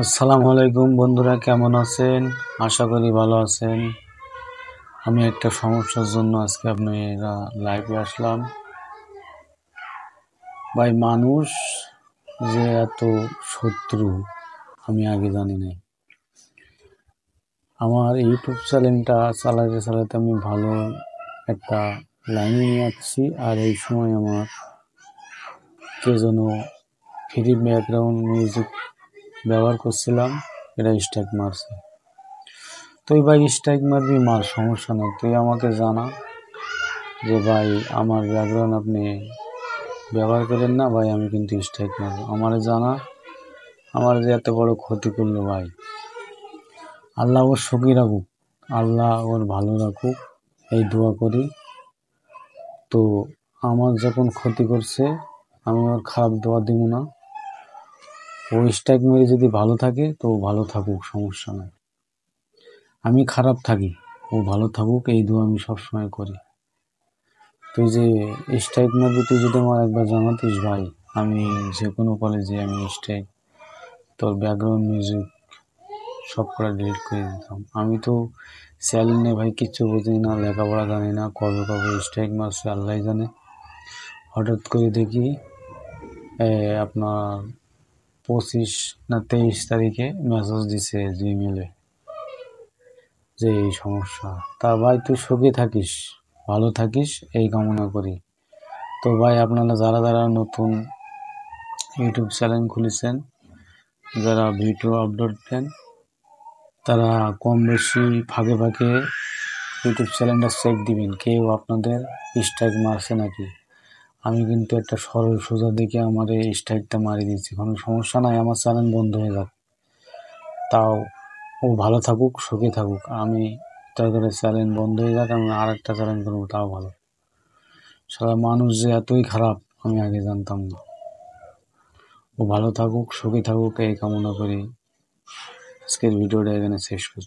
আসসালামু আলাইকুম বন্ধুরা, কেমন আছেন? আশা করি ভালো আছেন। আমি একটা সমস্যার জন্য আজকে আপনারা লাইভে আসলাম। ভাই, মানুষ যে এত শত্রু আমি আগে জানি নাই। আমার ইউটিউব চ্যানেলটা চালাতে চালাতে আমি ভালো একটা লাইনে নিয়ে আসছি, আর এই সময় আমার কে যেন ফ্রি ব্যাকগ্রাউন্ড মিউজিক ব্যবহার করছিলাম, এটা স্ট্রাইক মারছে। তুই ভাই স্ট্রাইক মারবি, মার, সমস্যা নেই, তুই আমাকে জানা যে ভাই আমার ব্যাকগ্রাউন্ড আপনি ব্যবহার করেন না ভাই, আমি কিন্তু স্ট্রাইক মারবো। আমার জানা, আমার যে এত বড় ক্ষতি করলো ভাই, আল্লাহ ওর সুখী রাখুক, আল্লাহ ওর ভালো রাখুক, এই দোয়া করি। তো আমার যখন ক্ষতি করছে আমি ওর খারাপ দোয়া দিব না। ও স্ট্রাইক মেরে যদি ভালো থাকে তো ভালো থাকুক, সমস্যা নাই। আমি খারাপ থাকি, ও ভালো থাকুক, এই দোয়া আমি সবসময় করি। তুই যে স্ট্রাইক মারবি, তুই যদি আমার একবার জানাতিস ভাই, আমি যে কোনো কলেজে আমি স্ট্রাইক, তোর ব্যাকগ্রাউন্ড মিউজিক সব কটা ডিলিট করে দিতাম। আমি তো চ্যানেলে ভাই কিচ্ছু বুঝি না, লেখাপড়া জানি না, কবে কবে স্ট্রাইক মারছে আল্লাহ জানে। হঠাৎ করে দেখি আপনার 25 না 23 তারিখে মেসেজ দিছে জিমেলে যে এই সমস্যা। তা ভাই তুই সুখে থাকিস, ভালো থাকিস, এই কামনা করি। তো ভাই আপনারা যারা যারা নতুন ইউটিউব চ্যানেল খুলেছেন, যারা ভিডিও আপলোড দেন, তারা কম বেশি ফাঁকে ফাঁকে ইউটিউব চ্যানেলটা চেক দিবেন, কেউ আপনাদের স্ট্রাইক মারছে নাকি। আমি কিন্তু একটা সরল সোজা দেখে আমার এই স্ট্রাইকটা মারি দিচ্ছি, কোনো সমস্যা নাই, আমার চ্যানেল বন্ধ হয়ে যাক, তাও ও ভালো থাকুক, সুখে থাকুক। আমি তাদের চ্যানেল বন্ধ হয়ে যাক, আমি আর একটা চ্যানেল করবো, তাও ভালো। সারা মানুষ যে এতই খারাপ আমি আগে জানতাম না। ও ভালো থাকুক, সুখে থাকুক, এই কামনা করি আজকের ভিডিওটা এখানে শেষ করছি।